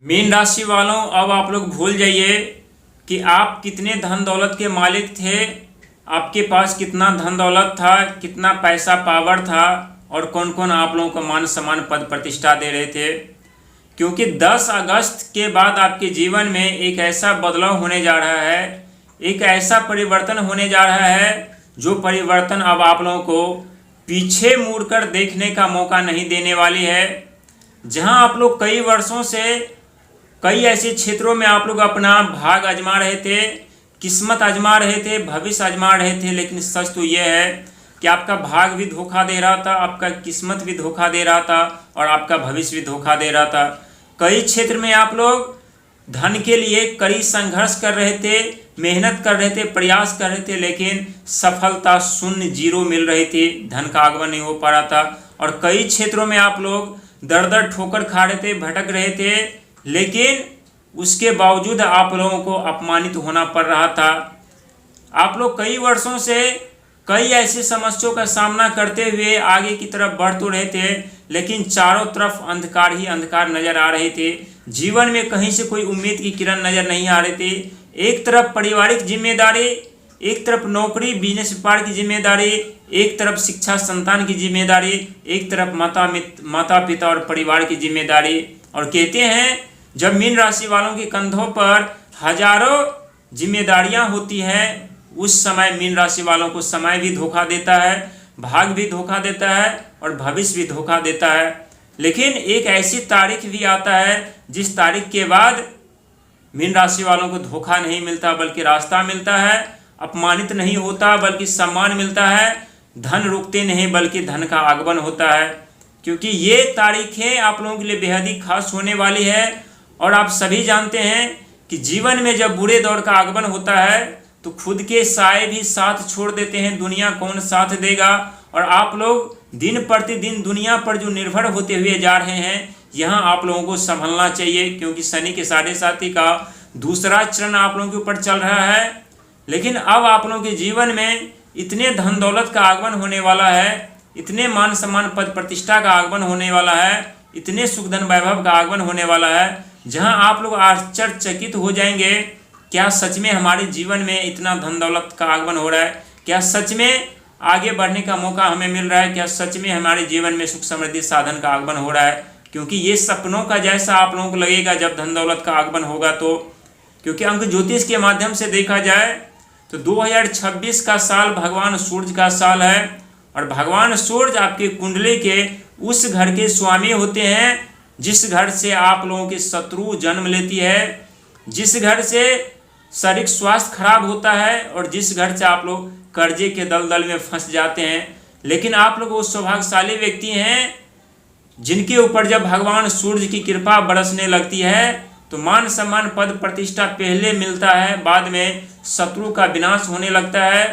Mean राशि वालों, अब आप लोग भूल जाइए कि आप कितने धन दौलत के मालिक थे, आपके पास कितना धन दौलत था, कितना पैसा पावर था और कौन कौन आप लोगों को मान सम्मान पद प्रतिष्ठा दे रहे थे। क्योंकि 10 अगस्त के बाद आपके जीवन में एक ऐसा बदलाव होने जा रहा है, एक ऐसा परिवर्तन होने जा रहा है जो परिवर्तन अब आप लोगों को पीछे मुड़कर देखने का मौका नहीं देने वाली है। जहां आप लोग कई वर्षों से कई ऐसे क्षेत्रों में आप लोग अपना भाग आजमा रहे थे, किस्मत आजमा रहे थे, भविष्य आजमा रहे थे, लेकिन सच तो यह है कि आपका भाग भी धोखा दे रहा था, आपका किस्मत भी धोखा दे रहा था और आपका भविष्य भी धोखा दे रहा था। कई क्षेत्र में आप लोग धन के लिए कड़ी संघर्ष कर रहे थे, मेहनत कर रहे थे, प्रयास कर रहे थे, लेकिन सफलता शून्य, जीरो मिल रही थी, धन का आगमन नहीं हो पा रहा था। और कई क्षेत्रों में आप लोग दर दर ठोकर खा रहे थे, भटक रहे थे, लेकिन उसके बावजूद आप लोगों को अपमानित होना पड़ रहा था। आप लोग कई वर्षों से कई ऐसी समस्याओं का सामना करते हुए आगे की तरफ बढ़ तो रहे थे, लेकिन चारों तरफ अंधकार ही अंधकार नजर आ रहे थे। जीवन में कहीं से कोई उम्मीद की किरण नजर नहीं आ रही थी। एक तरफ पारिवारिक जिम्मेदारी, एक तरफ नौकरी बिजनेस व्यापार की जिम्मेदारी, एक तरफ शिक्षा संतान की जिम्मेदारी, एक तरफ माता पिता और परिवार की जिम्मेदारी। और कहते हैं जब मीन राशि वालों के कंधों पर हजारों जिम्मेदारियां होती हैं, उस समय मीन राशि वालों को समय भी धोखा देता है, भाग भी धोखा देता है और भविष्य भी धोखा देता है। लेकिन एक ऐसी तारीख भी आता है जिस तारीख के बाद मीन राशि वालों को धोखा नहीं मिलता बल्कि रास्ता मिलता है, अपमानित नहीं होता बल्कि सम्मान मिलता है, धन रुकते नहीं बल्कि धन का आगमन होता है। क्योंकि ये तारीखें आप लोगों के लिए बेहद ही खास होने वाली है। और आप सभी जानते हैं कि जीवन में जब बुरे दौर का आगमन होता है तो खुद के साए भी साथ छोड़ देते हैं, दुनिया कौन साथ देगा। और आप लोग दिन प्रतिदिन दुनिया पर जो निर्भर होते हुए जा रहे हैं, यहाँ आप लोगों को संभलना चाहिए, क्योंकि शनि के 7.5 का दूसरा चरण आप लोगों के ऊपर चल रहा है। लेकिन अब आप लोगों के जीवन में इतने धन दौलत का आगमन होने वाला है, इतने मान सम्मान पद प्रतिष्ठा का आगमन होने वाला है, इतने सुख धन वैभव का आगमन होने वाला है, जहां आप लोग आश्चर्यचकित हो जाएंगे, क्या सच में हमारे जीवन में इतना धन दौलत का आगमन हो रहा है? क्या सच में आगे बढ़ने का मौका हमें मिल रहा है? क्या सच में हमारे जीवन में सुख समृद्धि साधन का आगमन हो रहा है? क्योंकि ये सपनों का जैसा आप लोगों को लगेगा जब धन दौलत का आगमन होगा तो। क्योंकि अंक ज्योतिष के माध्यम से देखा जाए तो 2026 का साल भगवान सूर्य का साल है। और भगवान सूर्य आपके कुंडली के उस घर के स्वामी होते हैं जिस घर से आप लोगों के शत्रु जन्म लेती है, जिस घर से शारीरिक स्वास्थ्य खराब होता है और जिस घर से आप लोग कर्जे के दलदल में फंस जाते हैं। लेकिन आप लोग वो सौभाग्यशाली व्यक्ति हैं जिनके ऊपर जब भगवान सूर्य की कृपा बरसने लगती है तो मान सम्मान पद प्रतिष्ठा पहले मिलता है, बाद में शत्रु का विनाश होने लगता है,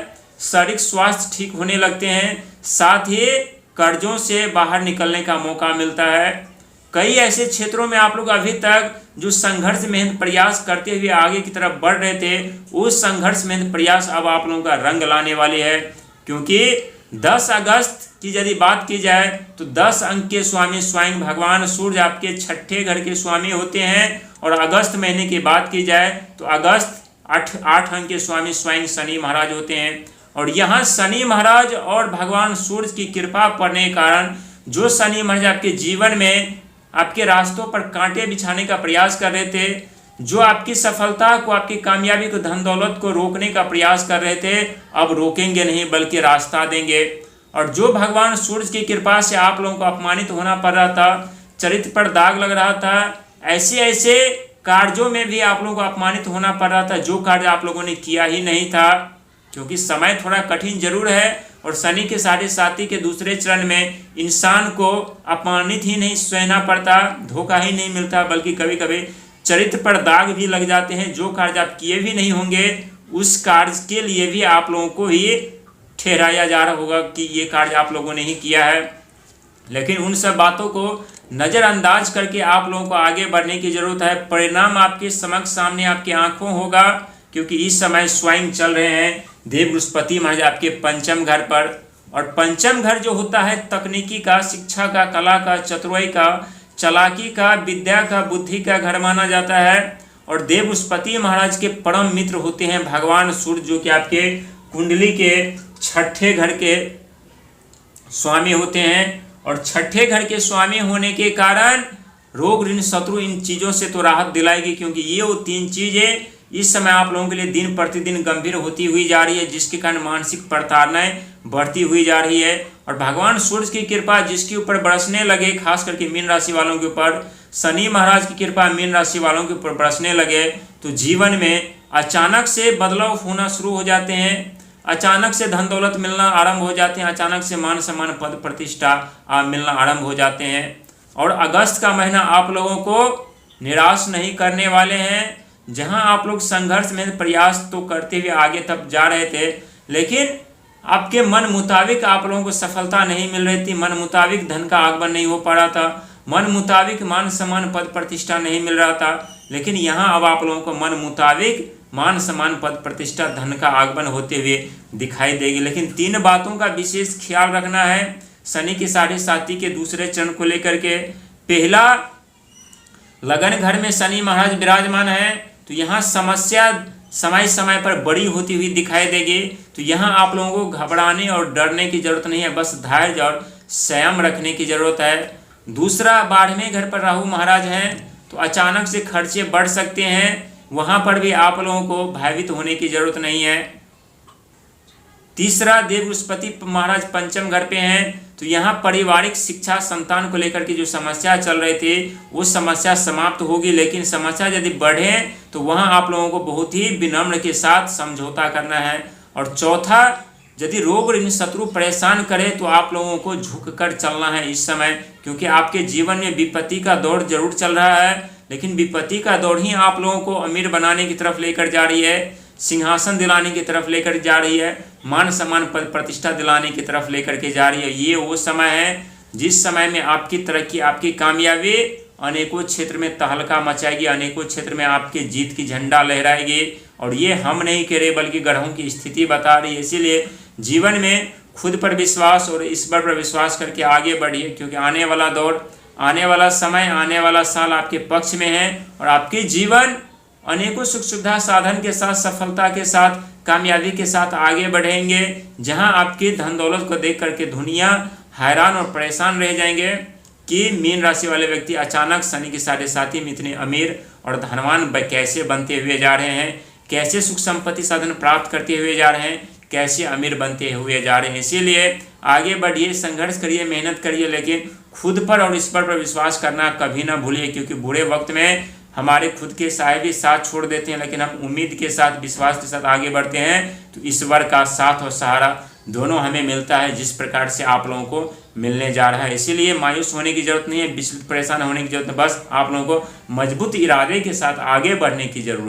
शारीरिक स्वास्थ्य ठीक होने लगते हैं, साथ ही कर्जों से बाहर निकलने का मौका मिलता है। कई ऐसे क्षेत्रों में आप लोग अभी तक जो संघर्ष मेहनत प्रयास करते हुए आगे की तरफ बढ़ रहे थे, उस संघर्ष मेहनत प्रयास अब आप लोगों का रंग लाने वाली है। क्योंकि 10 अगस्त की यदि बात की जाए तो 10 अंक के स्वामी स्वयं भगवान सूर्य आपके 6ठे घर के स्वामी होते हैं। और अगस्त महीने की बात की जाए तो अगस्त 8 अंक के स्वामी स्वयं शनि महाराज होते हैं। और यहाँ शनि महाराज और भगवान सूर्य की कृपा पड़ने के कारण जो शनि महाराज आपके जीवन में आपके रास्तों पर कांटे बिछाने का प्रयास कर रहे थे, जो आपकी सफलता को, आपकी कामयाबी को, धन दौलत को रोकने का प्रयास कर रहे थे, अब रोकेंगे नहीं बल्कि रास्ता देंगे। और जो भगवान सूर्य की कृपा से आप लोगों को अपमानित होना पड़ रहा था, चरित्र पर दाग लग रहा था, ऐसे ऐसे कार्यों में भी आप लोगों को अपमानित होना पड़ रहा था जो कार्य आप लोगों ने किया ही नहीं था। क्योंकि समय थोड़ा कठिन जरूर है और शनि के 7.5 के दूसरे चरण में इंसान को अपमानित ही नहीं सहना पड़ता, धोखा ही नहीं मिलता, बल्कि कभी कभी चरित्र पर दाग भी लग जाते हैं। जो कार्य आप किए भी नहीं होंगे उस कार्य के लिए भी आप लोगों को ही ठहराया जा रहा होगा कि ये कार्य आप लोगों ने ही किया है। लेकिन उन सब बातों को नज़रअंदाज करके आप लोगों को आगे बढ़ने की जरूरत है। परिणाम आपके समक्ष सामने आपकी आंखों होगा, क्योंकि इस समय स्वयं चल रहे हैं देव बृहस्पति महाराज आपके पंचम घर पर। और पंचम घर जो होता है तकनीकी का, शिक्षा का, कला का, चतुराई का, चालाकी का, विद्या का, बुद्धि का घर माना जाता है। और देवउस्पति महाराज के परम मित्र होते हैं भगवान सूर्य, जो कि आपके कुंडली के छठे घर के स्वामी होते हैं। और छठे घर के स्वामी होने के कारण रोग, ऋण, शत्रु, इन चीज़ों से तो राहत दिलाएगी, क्योंकि ये वो 3 चीज़ें इस समय आप लोगों के लिए दिन प्रतिदिन गंभीर होती हुई जा रही है, जिसके कारण मानसिक प्रताड़नाएं बढ़ती हुई जा रही है। और भगवान सूर्य की कृपा जिसके ऊपर बरसने लगे, खास करके मीन राशि वालों के ऊपर, शनि महाराज की कृपा मीन राशि वालों के ऊपर बरसने लगे, तो जीवन में अचानक से बदलाव होना शुरू हो जाते हैं, अचानक से धन दौलत मिलना आरंभ हो जाते हैं, अचानक से मान सम्मान, पद प्रतिष्ठा मिलना आरंभ हो जाते हैं। और अगस्त का महीना आप लोगों को निराश नहीं करने वाले हैं। जहां आप लोग संघर्ष में प्रयास तो करते हुए आगे तब जा रहे थे, लेकिन आपके मन मुताबिक आप लोगों को सफलता नहीं मिल रही थी, मन मुताबिक धन का आगमन नहीं हो पा रहा था, मन मुताबिक मान सम्मान, पद प्रतिष्ठा नहीं मिल रहा था। लेकिन यहाँ अब आप लोगों को मन मुताबिक मान सम्मान, पद प्रतिष्ठा, धन का आगमन होते हुए दिखाई देगी। लेकिन 3 बातों का विशेष ख्याल रखना है शनि के 7.5 के दूसरे चरण को लेकर के। पहला, लगन घर में शनि महाराज विराजमान है, तो यहाँ समस्या समय समय पर बड़ी होती हुई दिखाई देगी। तो यहाँ आप लोगों को घबराने और डरने की जरूरत नहीं है, बस धैर्य और संयम रखने की जरूरत है। दूसरा, 12वें घर पर राहु महाराज हैं, तो अचानक से खर्चे बढ़ सकते हैं, वहां पर भी आप लोगों को भयभीत होने की जरूरत नहीं है। तीसरा, देवउस्पति महाराज पंचम घर पे हैं, तो यहाँ पारिवारिक शिक्षा, संतान को लेकर के जो समस्या चल रही थी वो समस्या समाप्त होगी, लेकिन समस्या यदि बढ़े तो वहाँ आप लोगों को बहुत ही विनम्र के साथ समझौता करना है। और चौथा, यदि रोग, ऋण, शत्रु परेशान करे तो आप लोगों को झुक कर चलना है इस समय, क्योंकि आपके जीवन में विपत्ति का दौर जरूर चल रहा है, लेकिन विपत्ति का दौर ही आप लोगों को अमीर बनाने की तरफ लेकर जा रही है, सिंहासन दिलाने की तरफ लेकर जा रही है, मान सम्मान, पद प्रतिष्ठा दिलाने की तरफ लेकर के जा रही है। ये वो समय है जिस समय में आपकी तरक्की, आपकी कामयाबी अनेकों क्षेत्र में तहलका मचाएगी, अनेकों क्षेत्र में आपके जीत की झंडा लहराएगी। और ये हम नहीं कह रहे, बल्कि ग्रहों की स्थिति बता रही है। इसीलिए जीवन में खुद पर विश्वास और ईश्वर पर विश्वास करके आगे बढ़िए, क्योंकि आने वाला दौर, आने वाला समय, आने वाला साल आपके पक्ष में है। और आपके जीवन अनेकों सुख सुविधा साधन के साथ, सफलता के साथ, कामयाबी के साथ आगे बढ़ेंगे, जहां आपकी धन दौलत को देख करके दुनिया हैरान और परेशान रह जाएंगे कि मीन राशि वाले व्यक्ति अचानक शनि के 7.5 में इतने अमीर और धनवान कैसे बनते हुए जा रहे हैं, कैसे सुख संपत्ति साधन प्राप्त करते हुए जा रहे हैं, कैसे अमीर बनते हुए जा रहे हैं। इसीलिए आगे बढ़िए, संघर्ष करिए, मेहनत करिए, लेकिन खुद पर और ईश्वर पर विश्वास करना कभी ना भूलिए, क्योंकि बुरे वक्त में हमारे खुद के साहे भी साथ छोड़ देते हैं, लेकिन हम उम्मीद के साथ, विश्वास के साथ आगे बढ़ते हैं तो ईश्वर का साथ और सहारा दोनों हमें मिलता है, जिस प्रकार से आप लोगों को मिलने जा रहा है। इसीलिए मायूस होने की जरूरत नहीं है, विचलित परेशान होने की जरूरत नहीं, बस आप लोगों को मजबूत इरादे के साथ आगे बढ़ने की जरूरत